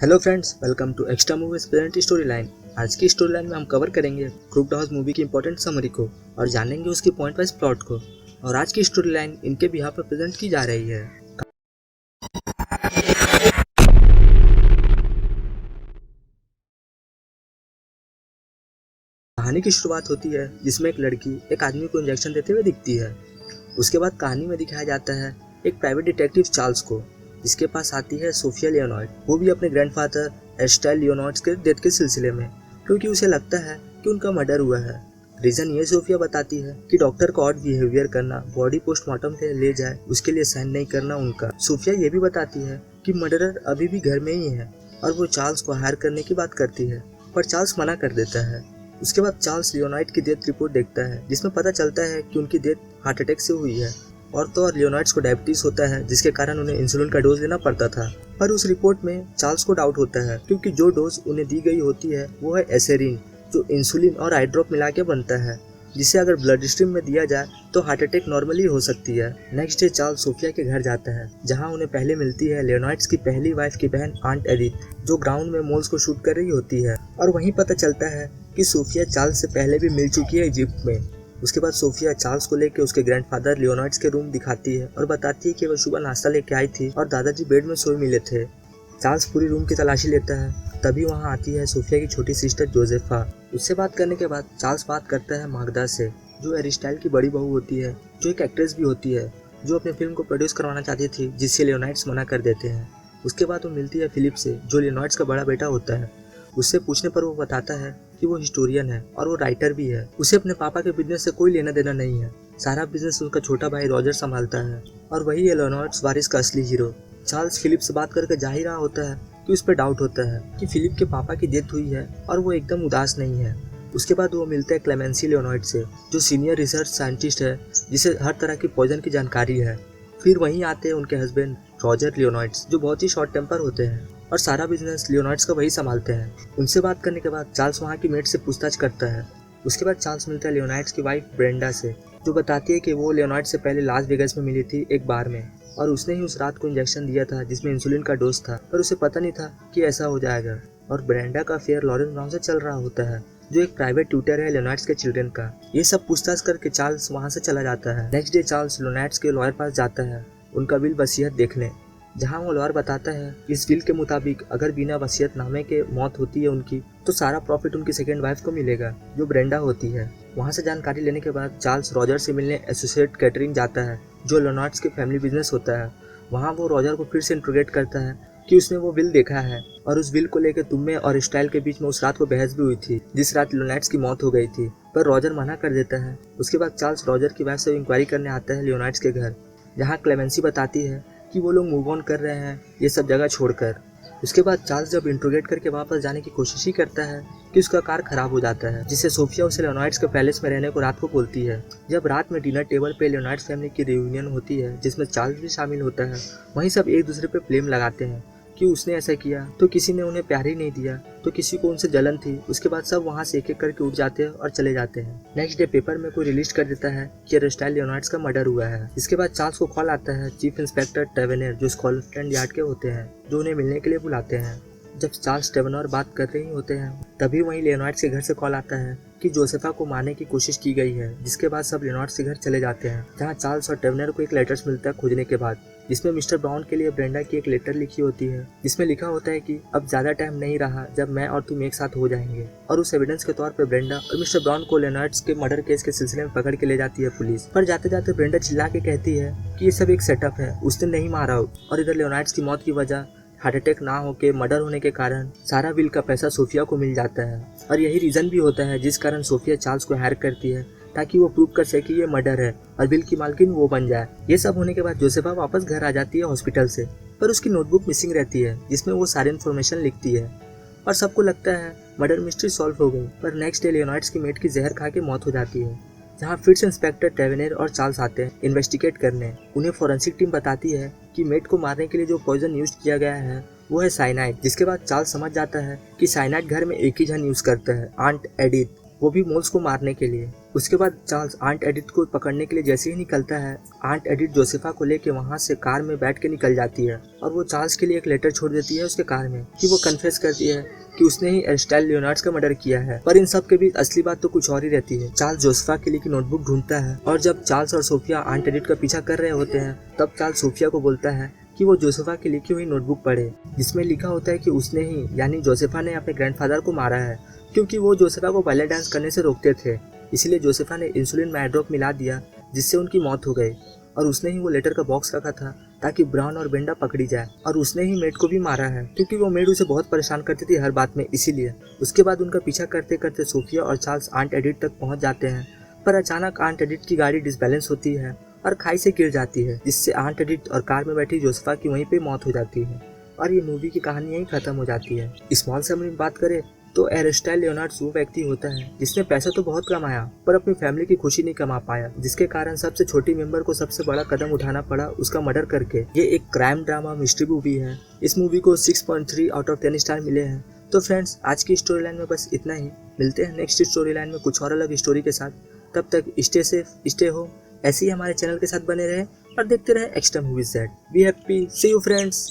Hello friends, welcome to extra movies present story line. आज की story line में हम कवर करेंगे क्रूक्ड हाउस मूवी की इंपॉर्टेंट समरी को और जानेंगे उसकी पॉइंट वाइज प्लॉट को। और आज की स्टोरी लाइन इनके बिहाफ पर प्रेजेंट की जा रही है। कहानी की शुरुआत होती है जिसमें एक लड़की एक आदमी को इंजेक्शन देते हुए दिखती है। उसके बाद कहानी में दिखाया जाता है एक प्राइवेट डिटेक्टिव चार्ल्स को, जिसके पास आती है सोफिया लियोनॉइड, वो भी अपने ग्रैंडफादर एस्टाइल लियोनॉइड के डेथ के सिलसिले में, क्योंकि उसे लगता है कि उनका मर्डर हुआ है। रीजन ये सोफिया बताती है कि डॉक्टर का ऑड बिहेवियर करना, बॉडी पोस्टमार्टम के ले जाए उसके लिए साइन नहीं करना उनका। सोफिया ये भी बताती है कि मर्डरर अभी भी घर में ही है और वो चार्ल्स को हायर करने की बात करती है, पर चार्ल्स मना कर देता है। उसके बाद चार्ल्स लियोनॉइड की डेथ रिपोर्ट देखता है जिसमें पता चलता है कि उनकी डेथ हार्ट अटैक से हुई है और तो और लियोनॉइड्स को डायबिटीज होता है, जिसके कारण उन्हें इंसुलिन का डोज लेना पड़ता था। पर उस रिपोर्ट में चार्ल्स को डाउट होता है क्योंकि जो डोज उन्हें दी गई होती है वो है एसेरिन, जो इंसुलिन और आई ड्रॉप मिला के बनता है, जिसे अगर ब्लड स्ट्रीम में दिया जाए तो हार्ट अटैक नॉर्मली हो सकती है। नेक्स्ट डे चार्ल्स सोफिया के घर जाता है जहां उन्हें पहले मिलती है लियोनॉइड्स की पहली वाइफ की बहन आंट एडिथ, जो ग्राउंड में मोल्स को शूट कर रही होती है। और वहीं पता चलता है कि सोफिया चार्ल्स से पहले भी मिल चुकी है इजिप्ट में। उसके बाद सोफिया चार्ल्स को लेकर उसके ग्रैंडफादर लियोनॉइड्स के रूम दिखाती है और बताती है कि वह सुबह नाश्ता लेके आई थी और दादाजी बेड में सोए मिले थे। चार्ल्स पूरी रूम की तलाशी लेता है, तभी वहां आती है सोफिया की छोटी सिस्टर जोसेफा। उससे बात करने के बाद चार्ल्स बात करता है मागदा से, जो एरिस्टाइल की बड़ी बहू होती है, जो एक एक्ट्रेस भी होती है, जो अपने फिल्म को प्रोड्यूस करवाना चाहती थी, जिससे लियोनॉइड्स मना कर देते हैं। उसके बाद वो मिलती है फिलिप से, जो लियोनॉइड्स का बड़ा बेटा होता है। उससे पूछने पर वो बताता है कि वो हिस्टोरियन है और वो राइटर भी है। उसे अपने पापा के बिजनेस से कोई लेना देना नहीं है, सारा बिजनेस उसका छोटा भाई रॉजर संभालता है और वही है लियोनॉइड्स वारिस का असली हीरो। चार्ल्स फिलिप से बात करके जा ही रहा होता है कि उस पर डाउट होता है कि फिलिप के पापा की डेथ हुई है और वो एकदम उदास नहीं है। उसके बाद वो मिलता है क्लेमेंसी लियोनॉइड से, जो सीनियर रिसर्च साइंटिस्ट है, जिसे हर तरह की पॉइजन की जानकारी है। फिर वहीं आते हैं उनके हस्बैंड रॉजर लियोनॉइड्स, जो बहुत ही शॉर्ट टेम्पर होते हैं और सारा बिजनेस लियोनॉइड्स का वही संभालते हैं। उनसे बात करने के बाद चार्ल्स वहाँ की मेट से पूछताछ करता है। उसके बाद चार्ल्स मिलता है लियोनॉइड्स की वाइफ ब्रेंडा से, जो बताती है कि वो लियोनॉइड से पहले लास वेगास में मिली थी एक बार में और उसने ही उस रात को इंजेक्शन दिया था जिसमें इंसुलिन का डोज था, पर उसे पता नहीं था कि ऐसा हो जाएगा। और ब्रेंडा का अफेयर लॉरेंस ब्राउन से चल रहा होता है, जो एक प्राइवेट ट्यूटर है लियोनॉइड्स के चिल्ड्रन का। ये सब पूछताछ करके चार्ल्स वहाँ से चला जाता है। नेक्स्ट डे चार्ल्स लियोनॉइड्स के लॉयर पास जाता है उनका विल वसीयत देखने, जहाँ वो लॉयर बताता है इस विल के मुताबिक अगर बिना वसीयतनामे के मौत होती है उनकी, तो सारा प्रॉफिट उनकी सेकेंड वाइफ को मिलेगा, जो ब्रेंडा होती है। वहाँ से जानकारी लेने के बाद चार्ल्स रॉजर से मिलने एसोसिएट कैटरिंग जाता है, जो लियोनॉइड्स के फैमिली बिजनेस होता है। वहाँ वो रॉजर को फिर से इंट्रोगेट करता है कि उसने वो विल देखा है और उस विल को लेकर तुम में और स्टाइल के बीच में उस रात को बहस भी हुई थी जिस रात लियोनॉइड्स की मौत हो गई थी, पर रॉजर मना कर देता है। उसके बाद चार्ल्स रॉजर की वाइफ से इंक्वायरी करने आता है लियोनॉइड्स के घर, जहाँ क्लेमेंसी बताती है कि वो लोग मूव ऑन कर रहे हैं ये सब जगह छोड़कर। उसके बाद चार्ल्स जब इंट्रोगेट करके वापस जाने की कोशिश ही करता है कि उसका कार खराब हो जाता है, जिससे सोफिया उसे लियोनॉइड्स के पैलेस में रहने को रात को बोलती है। जब रात में डिनर टेबल पे लियोनॉइड्स फैमिली की रियूनियन होती है जिसमें चार्ल्स भी शामिल होता है, वहीं सब एक दूसरे पे ब्लेम लगाते हैं कि उसने ऐसा किया, तो किसी ने उन्हें प्यार ही नहीं दिया, तो किसी को उनसे जलन थी। उसके बाद सब वहाँ से एक एक करके उठ जाते हैं और चले जाते हैं। नेक्स्ट डे पेपर में कोई रिलीज कर देता है कि एरिस्टाइल लियोनॉइड्स का मर्डर हुआ है। इसके बाद चार्ल्स को कॉल आता है चीफ इंस्पेक्टर टेवेनेर, जो स्कॉटलैंड यार्ड के होते हैं, जो उन्हें मिलने के लिए बुलाते हैं। जब चार्ल्स टेवेनेर बात कर रहे होते हैं तभी वहीं लियोनॉइड्स के घर से कॉल आता है कि जोसेफा को मारने की कोशिश की गई है, जिसके बाद सब लियोनॉइड्स के घर चले जाते हैं, जहाँ चार्ल्स और टेवेनेर को एक लेटर्स मिलता है खोजने के बाद, जिसमें मिस्टर ब्राउन के लिए ब्रेंडा की एक लेटर लिखी होती है, जिसमें लिखा होता है कि अब ज़्यादा टाइम नहीं रहा जब मैं और तुम एक साथ हो जाएंगे। और उस एविडेंस के तौर पर ब्रेंडा और मिस्टर ब्राउन को लियोनॉइड्स के मर्डर केस के सिलसिले में पकड़ के ले जाती है पुलिस। पर जाते जाते ब्रेंडा चिल्ला के कहती है कि ये सब एक सेटअप है, उसने नहीं मारा। और इधर लियोनॉइड्स की मौत की वजह हार्ट अटैक ना होके मर्डर होने के कारण सारा विल का पैसा सोफिया को मिल जाता है, और यही रीजन भी होता है जिस कारण सोफिया चार्ल्स को हायर करती है ताकि वो प्रूव कर सके ये मर्डर है और बिल की मालकिन वो बन जाए। ये सब होने के बाद जोसेफा वापस घर आ जाती है हॉस्पिटल से, पर उसकी नोटबुक मिसिंग रहती है जिसमें वो सारी इन्फॉर्मेशन लिखती है और सबको लगता है मर्डर मिस्ट्री सॉल्व हो गई। पर नेक्स्ट डे लियोनॉइड्स की मेट की जहर खा के मौत हो जाती है, जहाँ फिर से इंस्पेक्टर टेवेनेर और चार्ल्स आते हैं इन्वेस्टिगेट करने। उन्हें फॉरेंसिक टीम बताती है कि मेट को मारने के लिए जो पॉइजन यूज किया गया है वो है साइनाइड। जिसके बाद चार्ल्स समझ जाता है कि साइनाइड घर में एक ही जन यूज करता है, आंट एडिथ, वो भी मोल्स को मारने के लिए। उसके बाद चार्ल्स आंट एडिथ को पकड़ने के लिए जैसे ही निकलता है, आंट एडिथ जोसेफा को लेके वहाँ से कार में बैठ के निकल जाती है और वो चार्ल्स के लिए एक लेटर छोड़ देती है उसके कार में कि वो कन्फेस करती है कि उसने ही एरिस्टाइल लियोनार्ड का मर्डर किया है। पर इन सब के बीच असली बात तो कुछ और ही रहती है। चार्ल्स जोसेफा के लिए की नोटबुक ढूंढता है और जब चार्ल्स और सोफिया आंट एडिथ का पीछा कर रहे होते हैं तब चार्ल्स सोफिया को बोलता है कि वो जोसेफा की लिखी हुई नोटबुक पढ़े, जिसमें लिखा होता है कि उसने ही यानी जोसेफा ने अपने ग्रैंडफादर को मारा है क्योंकि वो जोसेफा को बैले डांस करने से रोकते थे। इसलिए जोसेफा ने इंसुलिन में ड्रॉप मिला दिया जिससे उनकी मौत हो गई और उसने ही वो लेटर का बॉक्स रखा था ताकि ब्राउन और बेंडा पकड़ी जाए और उसने ही मेड को भी मारा है क्योंकि वो मेड उसे बहुत परेशान करती थी हर बात में, इसीलिए। उसके बाद उनका पीछा करते करते सोफिया और चार्ल्स आंट एडिथ तक पहुंच जाते हैं, पर अचानक आंट एडिथ की गाड़ी डिसबैलेंस होती है और खाई से गिर जाती है, जिससे आंट एडिथ और कार में बैठी जोसेफा की वहीं पे मौत हो जाती है और ये मूवी की कहानी यहीं खत्म हो जाती है। स्मॉल समरी में बात करें तो एरिस्टाइल लियोनार्ड वो व्यक्ति होता है जिसने पैसा तो बहुत कमाया पर अपनी फैमिली की खुशी नहीं कमा पाया, जिसके कारण सबसे छोटी मेंबर को सबसे बड़ा कदम उठाना पड़ा उसका मर्डर करके। ये एक क्राइम ड्रामा मिस्ट्री मूवी है। इस मूवी को 6.3 आउट ऑफ 10 स्टार मिले हैं। तो फ्रेंड्स, आज की स्टोरी लाइन में बस इतना ही। मिलते हैं नेक्स्ट स्टोरी लाइन में कुछ और अलग स्टोरी के साथ। तब तक स्टे सेफ, स्टे होम, ऐसे ही हमारे चैनल के साथ बने रहे और देखते रहे extra movies that. Be happy, see you friends.